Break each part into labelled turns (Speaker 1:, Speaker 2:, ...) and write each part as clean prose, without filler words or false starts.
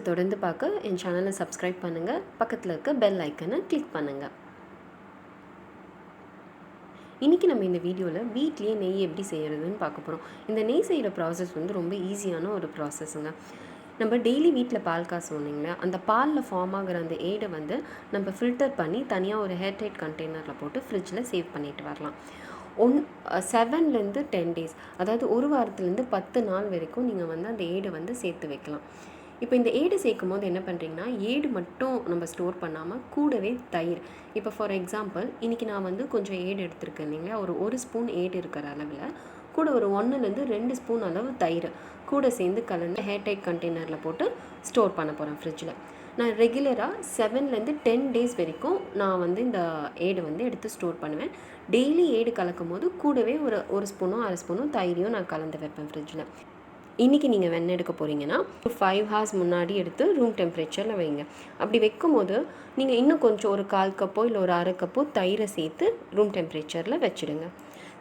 Speaker 1: வீடியோஸை தொடர்ந்து பார்க்க என் சேனலை சப்ஸ்கிரைப் பண்ணுங்கள். பக்கத்தில் இருக்க பெல் ஐக்கனை கிளிக் பண்ணுங்கள். இன்றைக்கி நம்ம இந்த வீடியோவில் வீட்லேயே நெய் எப்படி செய்கிறதுன்னு பார்க்க போகிறோம். இந்த நெய் செய்கிற ப்ராசஸ் வந்து ரொம்ப ஈஸியான ஒரு ப்ராசஸ்ஸுங்க. நம்ம டெய்லி வீட்டில் பால் காசுவோம் இல்லைங்களா, அந்த பாலில் ஃபார்ம் ஆகிற அந்த ஏடை வந்து நம்ம ஃபில்டர் பண்ணி தனியாக ஒரு ஏர்டைட் கண்டெய்னரில் போட்டு ஃப்ரிட்ஜில் சேவ் பண்ணிட்டு வரலாம். 7லேருந்து 10 டேஸ், அதாவது ஒரு வாரத்துலேருந்து 10 நாள் வரைக்கும் நீங்கள் வந்து அந்த ஏடை வந்து சேர்த்து வைக்கலாம். இப்போ இந்த ஏடு சேர்க்கும் போது என்ன பண்ணுறீங்கன்னா, ஏடு மட்டும் நம்ம ஸ்டோர் பண்ணாமல் கூடவே தயிர். இப்போ ஃபார் எக்ஸாம்பிள் இன்றைக்கி நான் வந்து கொஞ்சம் ஏடு எடுத்துருக்கேன் இல்லைங்களா, ஒரு ஸ்பூன் ஏடு இருக்கிற அளவில் கூட ஒரு 1லேருந்து 2 ஸ்பூன் அளவு தயிர் கூட சேர்ந்து கலந்து ஏர்டைட் கண்டெய்னரில் போட்டு ஸ்டோர் பண்ண போகிறேன் ஃப்ரிட்ஜில். நான் ரெகுலராக 7லேருந்து 10 டேஸ் வரைக்கும் நான் வந்து இந்த ஏடு வந்து எடுத்து ஸ்டோர் பண்ணுவேன். டெய்லி ஏடு கலக்கும் போது கூடவே ஒரு ஸ்பூனோ 1/2 ஸ்பூனோ தயிரையும் நான் கலந்து வைப்பேன் ஃப்ரிட்ஜில். இன்றைக்கி நீங்கள் வெண்ணெய் எடுக்க போகிறீங்கன்னா 5 ஹார்ஸ் முன்னாடி எடுத்து ரூம் டெம்பரேச்சரில் வைங்க. அப்படி வைக்கும் போது நீங்கள் இன்னும் கொஞ்சம் ஒரு 1/4 கப்போ இல்லை ஒரு 1/2 கப்போ தயிரை சேர்த்து ரூம் டெம்பரேச்சரில் வச்சுடுங்க.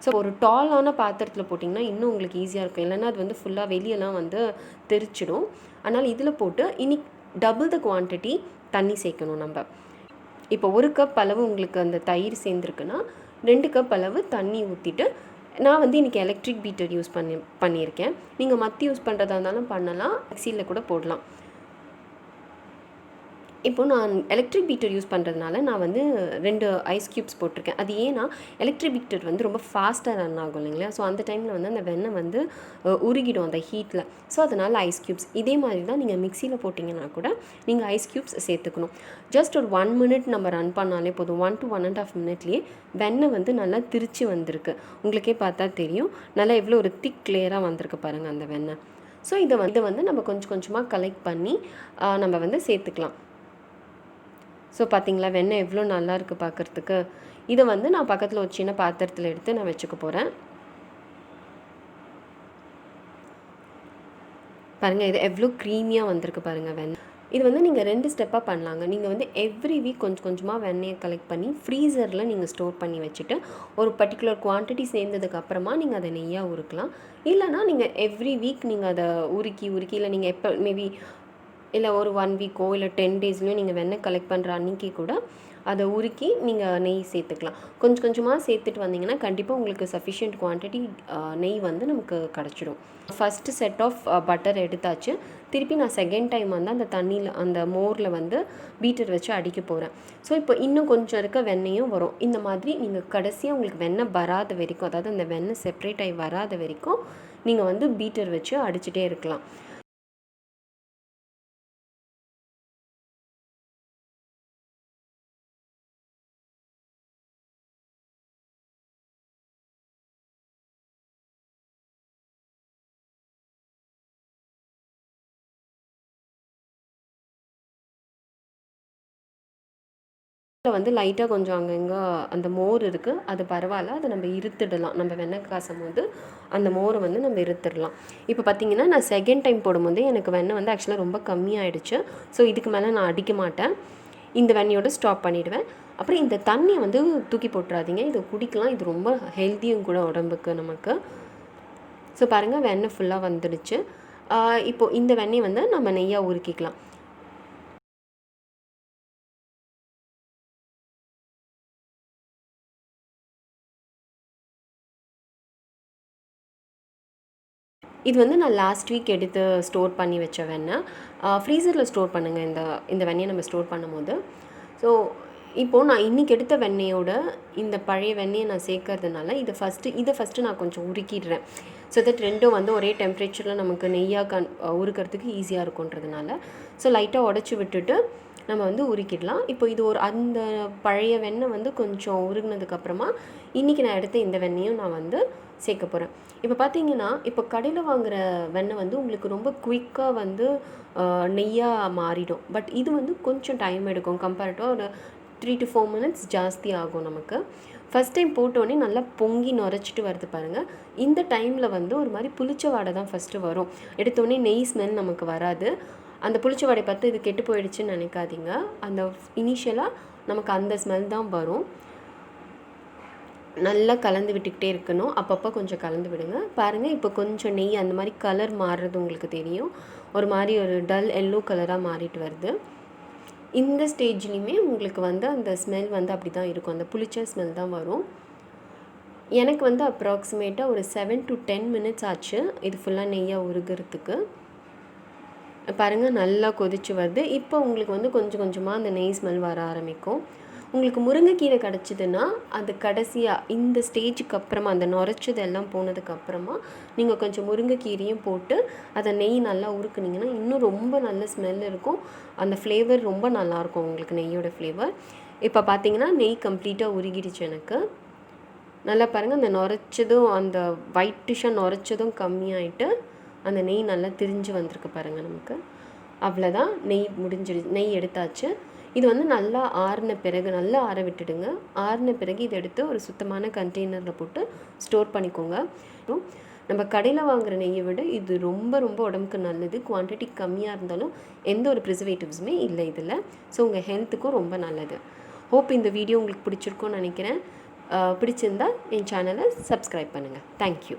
Speaker 1: ஸோ ஒரு டாலான பாத்திரத்தில் போட்டிங்கன்னா இன்னும் உங்களுக்கு ஈஸியாக இருக்கும். இல்லைன்னா அது வந்து ஃபுல்லாக வெளியெல்லாம் வந்து தெரிச்சிடும். அதனால் இதில் போட்டு இன்னைக்கு டபுள் த குவான்டிட்டி தண்ணி சேர்க்கணும் நம்ம. இப்போ 1 கப் அளவு உங்களுக்கு அந்த தயிர் சேர்ந்துருக்குன்னா 2 கப் அளவு தண்ணி ஊற்றிட்டு, நான் வந்து இன்றைக்கி எலக்ட்ரிக் பீட்டர் யூஸ் பண்ணியிருக்கேன். நீங்கள் மத்தி யூஸ் பண்ணுறதா இருந்தாலும் பண்ணலாம், மிக்ஸியில் கூட போடலாம். இப்போ நான் எலக்ட்ரிக் பீட்டர் யூஸ் பண்ணுறதுனால நான் வந்து 2 ஐஸ் க்யூப்ஸ் போட்டிருக்கேன். அது ஏன்னா எலக்ட்ரிக் பீட்டர் வந்து ரொம்ப ஃபாஸ்ட்டாக ரன் ஆகும் இல்லைங்களா, ஸோ அந்த டைமில் வந்து அந்த வெண்ணெய் வந்து உருகிடும் அந்த ஹீட்டில். ஸோ அதனால் ஐஸ் க்யூப்ஸ். இதே மாதிரி தான் நீங்கள் மிக்ஸியில் போட்டிங்கன்னா கூட நீங்கள் ஐஸ் க்யூப்ஸ் சேர்த்துக்கணும். ஜஸ்ட் ஒரு 1 மினிட் நம்ம ரன் பண்ணாலே போதும். 1 to 1.5 மினிட்லேயே வெண்ணெய் வந்து நல்லா திரிச்சு வந்திருக்கு. உங்களுக்கே பார்த்தா தெரியும், நல்லா எவ்வளோ ஒரு திக் லேயராக வந்திருக்கு பாருங்கள் அந்த வெண்ணெய். ஸோ இதை வந்து நம்ம கொஞ்சம் கொஞ்சமாக கலெக்ட் பண்ணி நம்ம வந்து சேர்த்துக்கலாம். ஸோ பார்த்தீங்களா, வெண்ணெய் எவ்வளோ நல்லா இருக்குது பார்க்குறதுக்கு. இதை வந்து நான் பக்கத்தில் ஒரு சின்ன பாத்திரத்தில் எடுத்து நான் வச்சுக்க போகிறேன். பாருங்கள், இது எவ்வளோ க்ரீமியாக வந்திருக்கு பாருங்கள் வெண்ணெய். இது வந்து நீங்கள் 2 ஸ்டெப்பாக பண்ணலாங்க. நீங்கள் வந்து எவ்ரி வீக் கொஞ்சம் கொஞ்சமாக வெண்ணெயை கலெக்ட் பண்ணி ஃப்ரீசரில் நீங்கள் ஸ்டோர் பண்ணி வச்சுட்டு ஒரு பர்டிகுலர் குவான்டிட்டி சேர்ந்ததுக்கப்புறமா நீங்கள் அதை நெய்யாக உருக்கலாம். இல்லைனா நீங்கள் எவ்ரி வீக் நீங்கள் அதை உருக்கி இல்லை நீங்கள் எப்போ மேபி இல்லை ஒரு 1 வீக்கோ இல்லை 10 டேஸ்லையும் நீங்கள் வெண்ணெய் கலெக்ட் பண்ணுற அன்றைக்கி கூட அதை உருக்கி நீங்கள் நெய் சேர்த்துக்கலாம். கொஞ்சம் கொஞ்சமாக சேர்த்துட்டு வந்தீங்கன்னா கண்டிப்பாக உங்களுக்கு சஃபிஷியன்ட் குவான்டிட்டி நெய் வந்து நமக்கு கிடச்சிடும். ஃபஸ்ட்டு செட் ஆஃப் பட்டர் எடுத்தாச்சு. திருப்பி நான் செகண்ட் டைம் வந்து அந்த தண்ணியில் அந்த மோரில் வந்து பீட்டர் வச்சு அடிக்க போகிறேன். ஸோ இப்போ இன்னும் கொஞ்சம் இருக்க வெண்ணெயும் வரும். இந்த மாதிரி நீங்கள் கடைசியாக உங்களுக்கு வெண்ணெய் வராத வரைக்கும், அதாவது அந்த வெண்ணெய் செப்ரேட் ஆகி வராத வரைக்கும் நீங்கள் வந்து பீட்டர் வச்சு அடிச்சுட்டே இருக்கலாம். வந்து லைட்டாக கொஞ்சம் அங்கங்கே அந்த மோர் இருக்குது, அது பரவாயில்ல, அதை நம்ம இருத்துடலாம். நம்ம வெண்ணெய் காசும் போது அந்த மோரை வந்து நம்ம இருத்துடலாம். இப்போ பார்த்தீங்கன்னா நான் செகண்ட் டைம் போடும்போது எனக்கு வெண்ணெய் வந்து ஆக்சுவலாக ரொம்ப கம்மியாகிடுச்சு. ஸோ இதுக்கு மேலே நான் அடிக்க மாட்டேன், இந்த வெண்ணெயோடு ஸ்டாப் பண்ணிவிடுவேன். அப்புறம் இந்த தண்ணியை வந்து தூக்கி போட்டுறாதீங்க, இதை குடிக்கலாம். இது ரொம்ப ஹெல்த்தியும் கூட உடம்புக்கு நமக்கு. ஸோ பாருங்கள், வெண்ணெய் ஃபுல்லாக வந்துடுச்சு. இப்போது இந்த வெண்ணெய் வந்து நம்ம நெய்யாக உருக்கிக்கலாம். இது வந்து நான் லாஸ்ட் வீக் எடுத்து ஸ்டோர் பண்ணி வச்ச வெண்ணெய். ஃப்ரீசரில் ஸ்டோர் பண்ணுங்கள் இந்த வெண்ணெயை நம்ம ஸ்டோர் பண்ணும்போது. ஸோ இப்போது நான் இன்றைக்கி எடுத்த வெண்ணெயோட இந்த பழைய வெண்ணெயை நான் சேர்க்கறதுனால இதை ஃபஸ்ட்டு நான் கொஞ்சம் உருக்கிடுறேன். ஸோ தட் ரெண்டும் வந்து ஒரே டெம்பரேச்சரில் நமக்கு நெய்யாக உருக்கிறதுக்கு ஈஸியாக இருக்குன்றதுனால. ஸோ லைட்டாக உடச்சி விட்டுட்டு நம்ம வந்து உருக்கிடலாம். இப்போ இது அந்த பழைய வெண்ணெய் வந்து கொஞ்சம் உருகினதுக்கப்புறமா இன்றைக்கி நான் எடுத்த இந்த வெண்ணெயும் நான் வந்து சேர்க்க போகிறேன். இப்போ பார்த்தீங்கன்னா, இப்போ கடையில் வாங்குகிற வெண்ணெய் வந்து உங்களுக்கு ரொம்ப குயிக்காக வந்து நெய்யாக மாறிடும். பட் இது வந்து கொஞ்சம் டைம் எடுக்கும். கம்பேரிட்டிவாக ஒரு 3 to 4 மினிட்ஸ் ஜாஸ்தி ஆகும் நமக்கு. ஃபஸ்ட் டைம் போட்டோடனே நல்லா பொங்கி நுரைச்சிட்டு வருது பாருங்கள். இந்த டைமில் வந்து ஒரு மாதிரி புளிச்ச வாடை தான் ஃபஸ்ட்டு வரும். எடுத்தோடனே நெய் ஸ்மெல் நமக்கு வராது. அந்த புளிச்ச வாடை பார்த்து இது கெட்டு போயிடுச்சுன்னு நினைக்காதீங்க. அந்த இனிஷியலாக நமக்கு அந்த ஸ்மெல் தான் வரும். நல்லா கலந்து விட்டுக்கிட்டே இருக்கணும். அப்பப்போ கொஞ்சம் கலந்து விடுங்க. பாருங்கள், இப்போ கொஞ்சம் நெய் அந்த மாதிரி கலர் மாறுறது உங்களுக்கு தெரியும். ஒரு மாதிரி ஒரு டல் எல்லோ கலராக மாறிட்டு வருது. இந்த ஸ்டேஜ்லேயுமே உங்களுக்கு வந்து அந்த ஸ்மெல் வந்து அப்படி தான் இருக்கும், அந்த புளிச்ச ஸ்மெல் தான் வரும். எனக்கு வந்து அப்ராக்சிமேட்டாக ஒரு 7 to 10 minutes ஆச்சு இது ஃபுல்லாக நெய்யாக உருகிறதுக்கு. பாருங்கள் நல்லா கொதிச்சு வருது. இப்போ உங்களுக்கு வந்து கொஞ்சம் கொஞ்சமாக அந்த நெய் ஸ்மெல் வர ஆரம்பிக்கும். உங்களுக்கு முருங்கைக்கீரை கிடச்சிதுன்னா அது கடைசியாக இந்த ஸ்டேஜுக்கு அப்புறமா அந்த நுரைச்சது எல்லாம் போனதுக்கப்புறமா நீங்கள் கொஞ்சம் முருங்கைக்கீரையும் போட்டு அதை நெய் நல்லா உருக்குனிங்கன்னா இன்னும் ரொம்ப நல்ல ஸ்மெல் இருக்கும். அந்த ஃப்ளேவர் ரொம்ப நல்லாயிருக்கும் உங்களுக்கு, நெய்யோட ஃப்ளேவர். இப்போ பார்த்தீங்கன்னா நெய் கம்ப்ளீட்டாக உருகிடுச்சு எனக்கு. நல்லா பாருங்கள், அந்த நுரைச்சதும் அந்த ஒயிட்டிஷாக நுரைச்சதும் கம்மியாயிட்டு அந்த நெய் நல்லா திரிஞ்சு வந்திருக்கு பாருங்கள் நமக்கு. அவ்வளோதான், நெய் நெய் எடுத்தாச்சு. இது வந்து நல்லா ஆறின பிறகு நல்லா ஆற விட்டுடுங்க. ஆறின பிறகு இதை எடுத்து ஒரு சுத்தமான கண்டெய்னரில் போட்டு ஸ்டோர் பண்ணிக்கோங்க. நம்ம கடையில் வாங்குகிற நெய்யை விட இது ரொம்ப ரொம்ப உடம்புக்கு நல்லது. குவான்டிட்டி கம்மியாக இருந்தாலும் எந்த ஒரு ப்ரிசர்வேட்டிவ்ஸுமே இல்லை இதில். ஸோ உங்கள் ஹெல்த்துக்கும் ரொம்ப நல்லது. ஹோப் இந்த வீடியோ உங்களுக்கு பிடிச்சிருக்கும்னு நினைக்கிறேன். பிடிச்சிருந்தால் என் சேனலை சப்ஸ்கிரைப் பண்ணுங்கள். தேங்க்யூ.